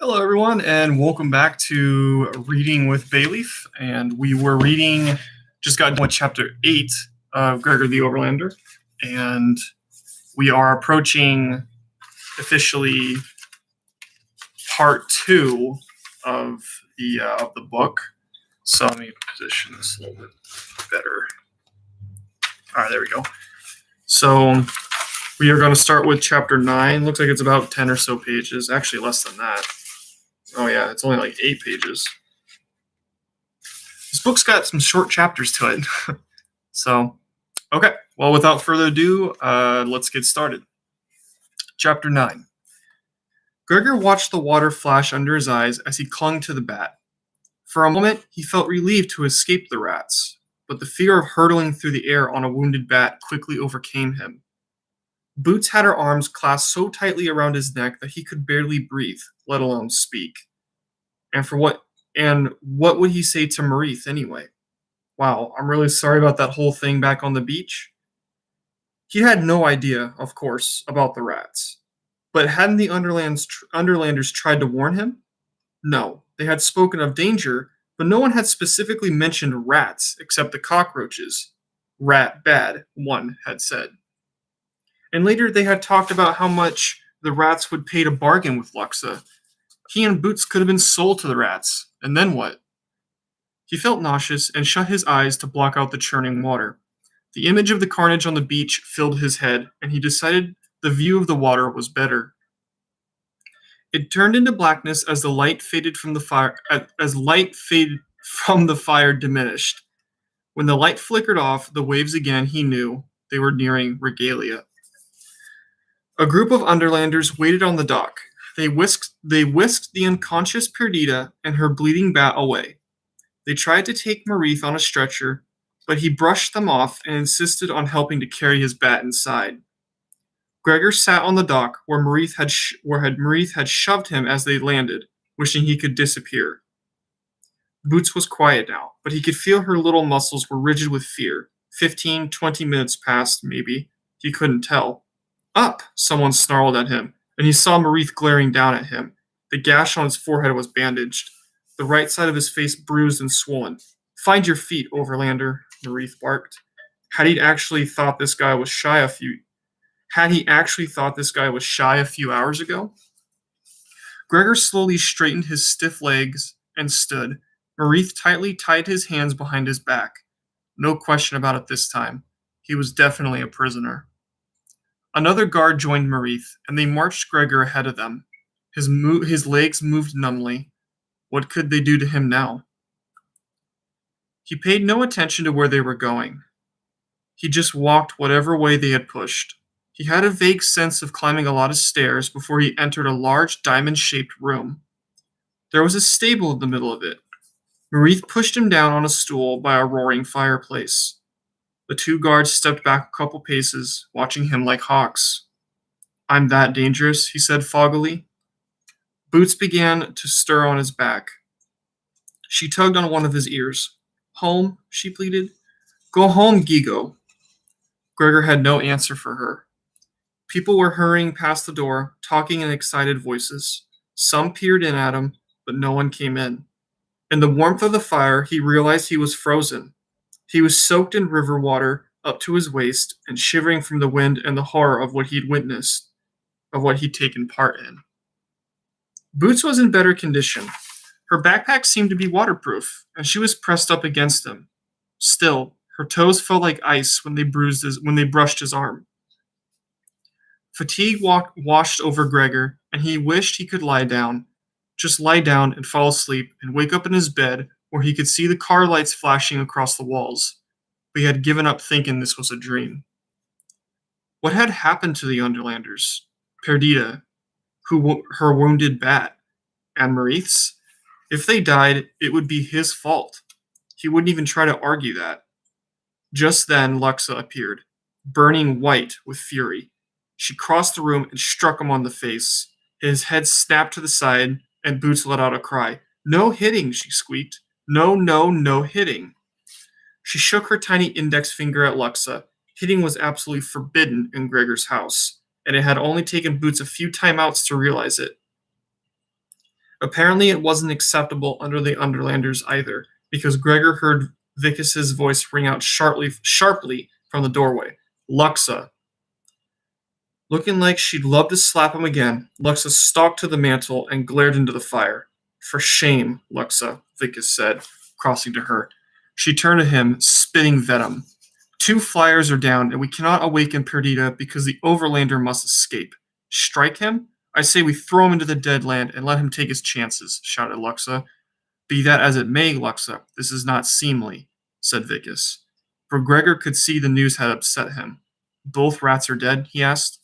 Hello, everyone, and welcome back to Reading with Bayleaf. And we were reading, just got done with chapter 8 of Gregor the Overlander, and we are approaching officially part 2 of the book. So let me position this a little bit better. All right, there we go. So we are going to start with chapter 9. Looks like it's about 10 or so pages. Actually, less than that. Oh, yeah, it's only like 8 pages. This book's got some short chapters to it. So, okay. Well, without further ado, let's get started. Chapter 9. Gregor watched the water flash under his eyes as he clung to the bat. For a moment, he felt relieved to escape the rats, but the fear of hurtling through the air on a wounded bat quickly overcame him. Boots had her arms clasped so tightly around his neck that he could barely breathe, let alone speak. And what would he say to Marith anyway? Wow, I'm really sorry about that whole thing back on the beach. He had no idea, of course, about the rats. But hadn't the Underlanders tried to warn him? No, they had spoken of danger, but no one had specifically mentioned rats except the cockroaches. Rat bad, one had said. And later they had talked about how much the rats would pay to bargain with Luxa. He and Boots could have been sold to the rats, and then what? He felt nauseous and shut his eyes to block out the churning water. The image of the carnage on the beach filled his head, and he decided the view of the water was better. It turned into blackness as the light faded from the fire. As light faded from the fire diminished. When the light flickered off the waves again, he knew they were nearing Regalia. A group of Underlanders waited on the dock. They whisked the unconscious Perdita and her bleeding bat away. They tried to take Marith on a stretcher, but he brushed them off and insisted on helping to carry his bat inside. Gregor sat on the dock where Marith had shoved him as they landed, wishing he could disappear. Boots was quiet now, but he could feel her little muscles were rigid with fear. 15, 20 minutes passed, maybe. He couldn't tell. Up! Someone snarled at him, and he saw Marith glaring down at him. The gash on his forehead was bandaged, the right side of his face bruised and swollen. Find your feet, Overlander, Marith barked. Had he actually thought this guy was shy a few hours ago? Gregor slowly straightened his stiff legs and stood. Marith tightly tied his hands behind his back. No question about it this time. He was definitely a prisoner. Another guard joined Marith, and they marched Gregor ahead of them. His legs moved numbly. What could they do to him now? He paid no attention to where they were going. He just walked whatever way they had pushed. He had a vague sense of climbing a lot of stairs before he entered a large diamond-shaped room. There was a stable in the middle of it. Marith pushed him down on a stool by a roaring fireplace. The two guards stepped back a couple paces, watching him like hawks. I'm that dangerous, he said foggily. Boots began to stir on his back. She tugged on one of his ears. Home, she pleaded. Go home, Gigo. Gregor had no answer for her. People were hurrying past the door, talking in excited voices. Some peered in at him, but no one came in. In the warmth of the fire, he realized he was frozen. He was soaked in river water up to his waist and shivering from the wind and the horror of what he'd witnessed, of what he'd taken part in. Boots was in better condition. Her backpack seemed to be waterproof, and she was pressed up against him. Still, her toes felt like ice when they brushed his arm. Fatigue washed over Gregor, and he wished he could lie down. Just lie down and fall asleep and wake up in his bed where he could see the car lights flashing across the walls. But he had given up thinking this was a dream. What had happened to the Underlanders? Perdita, her wounded bat, and Marith's? If they died, it would be his fault. He wouldn't even try to argue that. Just then, Luxa appeared, burning white with fury. She crossed the room and struck him on the face. His head snapped to the side, and Boots let out a cry. No hitting, she squeaked. No hitting. She shook her tiny index finger at Luxa. Hitting was absolutely forbidden in Gregor's house, and it had only taken Boots a few timeouts to realize it. Apparently, it wasn't acceptable under the Underlanders either, because Gregor heard Vicus's voice ring out sharply from the doorway. Luxa. Looking like she'd love to slap him again, Luxa stalked to the mantel and glared into the fire. For shame, Luxa, Vicus said, crossing to her. She turned to him, spitting venom. 2 flyers are down, and we cannot awaken Perdita because the Overlander must escape. Strike him? I say we throw him into the dead land and let him take his chances, shouted Luxa. Be that as it may, Luxa, this is not seemly, said Vicus. For Gregor could see the news had upset him. Both rats are dead, he asked.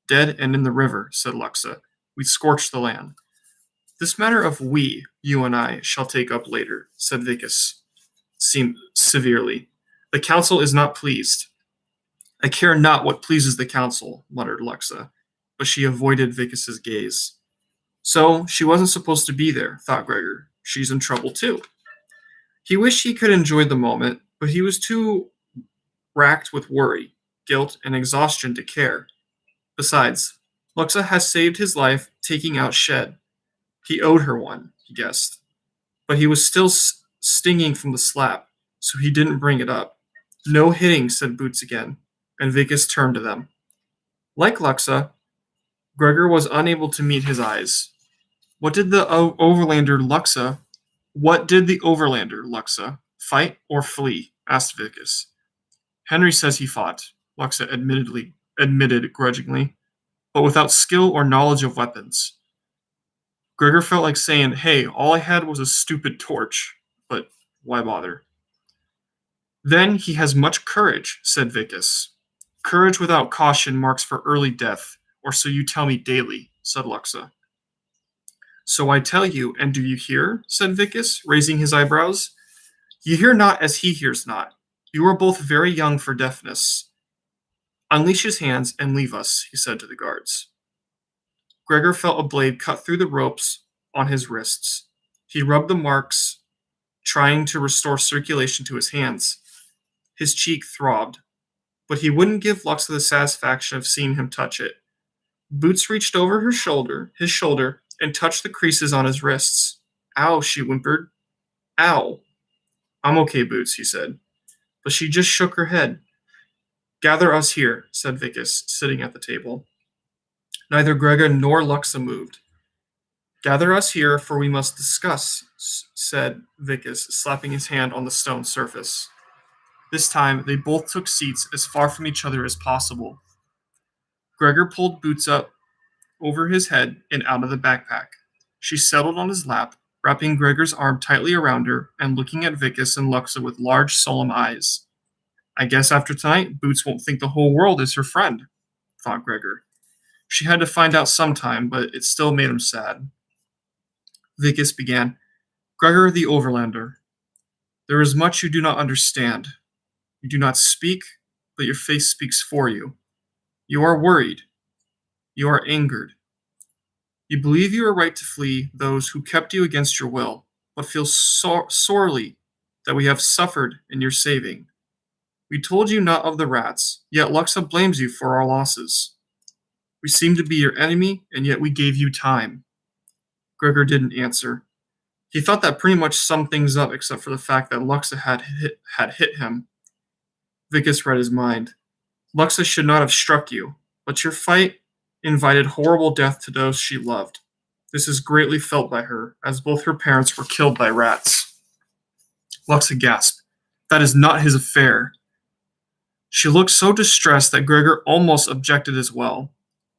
Dead and in the river, said Luxa. We scorched the land. This matter of we, you and I, shall take up later, said Vicus, severely. The council is not pleased. I care not what pleases the council, muttered Luxa, but she avoided Vicus's gaze. So, she wasn't supposed to be there, thought Gregor. She's in trouble too. He wished he could enjoy the moment, but he was too racked with worry, guilt, and exhaustion to care. Besides, Luxa has saved his life taking out Shed. He owed her one, he guessed. But he was still stinging from the slap, so he didn't bring it up. No hitting, said Boots again, and Vicus turned to them. Like Luxa, Gregor was unable to meet his eyes. What did the Overlander Luxa fight or flee? Asked Vicus. Henry says he fought, Luxa admitted grudgingly, but without skill or knowledge of weapons. Gregor felt like saying, hey, all I had was a stupid torch, but why bother? Then he has much courage, said Vicus. Courage without caution marks for early death, or so you tell me daily, said Luxa. So I tell you, and do you hear? Said Vicus, raising his eyebrows. You hear not as he hears not. You are both very young for deafness. Unleash his hands and leave us, he said to the guards. Gregor felt a blade cut through the ropes on his wrists. He rubbed the marks, trying to restore circulation to his hands. His cheek throbbed, but he wouldn't give Luxa the satisfaction of seeing him touch it. Boots reached over his shoulder, and touched the creases on his wrists. Ow, she whimpered. Ow. I'm okay, Boots, he said. But she just shook her head. Gather us here, said Vicus, sitting at the table. Neither Gregor nor Luxa moved. Gather us here, for we must discuss, said Vicus, slapping his hand on the stone surface. This time, they both took seats as far from each other as possible. Gregor pulled Boots up over his head and out of the backpack. She settled on his lap, wrapping Gregor's arm tightly around her and looking at Vicus and Luxa with large, solemn eyes. I guess after tonight, Boots won't think the whole world is her friend, thought Gregor. She had to find out sometime, but it still made him sad. Vicus began, Gregor the Overlander, there is much you do not understand. You do not speak, but your face speaks for you. You are worried. You are angered. You believe you are right to flee those who kept you against your will, but feel sorely that we have suffered in your saving. We told you not of the rats, yet Luxa blames you for our losses. We seem to be your enemy, and yet we gave you time. Gregor didn't answer. He thought that pretty much summed things up except for the fact that Luxa had hit him. Vicus read his mind. Luxa should not have struck you, but your fight invited horrible death to those she loved. This is greatly felt by her, as both her parents were killed by rats. Luxa gasped. That is not his affair. She looked so distressed that Gregor almost objected as well.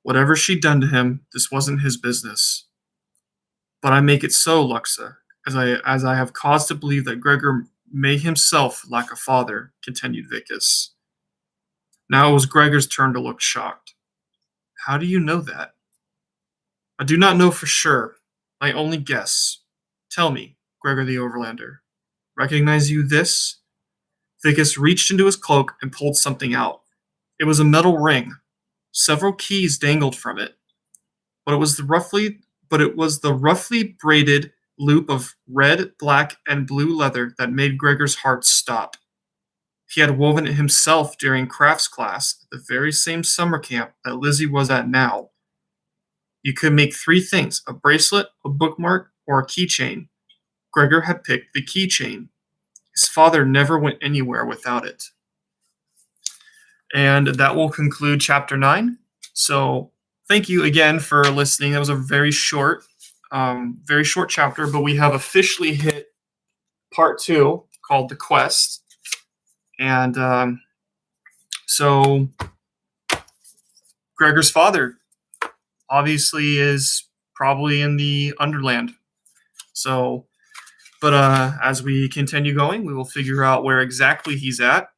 Whatever she'd done to him, this wasn't his business. But I make it so, Luxa, as I have cause to believe that Gregor may himself lack a father, continued Vicus. Now it was Gregor's turn to look shocked. How do you know that? I do not know for sure. I only guess. Tell me, Gregor the Overlander. Recognize you this? Vicus reached into his cloak and pulled something out. It was a metal ring. Several keys dangled from it. But it was the roughly braided loop of red, black, and blue leather that made Gregor's heart stop. He had woven it himself during crafts class at the very same summer camp that Lizzie was at now. You could make 3 things: a bracelet, a bookmark, or a keychain. Gregor had picked the keychain. His father never went anywhere without it. And that will conclude chapter 9. So thank you again for listening. That was a very short chapter, but we have officially hit part 2 called The Quest. And so Gregor's father obviously is probably in the Underland. So, but as we continue going, we will figure out where exactly he's at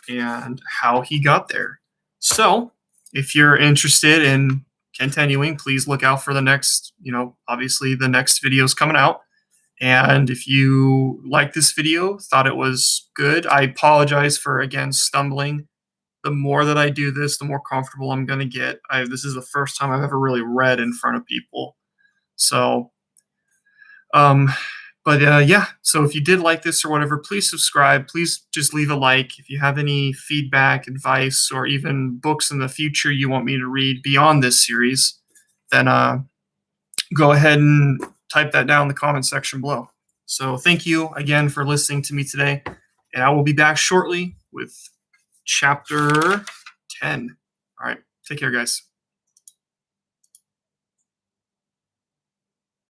and how he got there. So, if you're interested in continuing, please look out for the next, obviously the next video is coming out. And if you like this video, thought it was good, I apologize for, again, stumbling. The more that I do this, the more comfortable I'm going to get. This is the first time I've ever really read in front of people. So, yeah. So if you did like this or whatever, please subscribe. Please just leave a like. If you have any feedback, advice, or even books in the future you want me to read beyond this series, then go ahead and type that down in the comment section below. So thank you again for listening to me today, and I will be back shortly with chapter 10. All right. Take care, guys.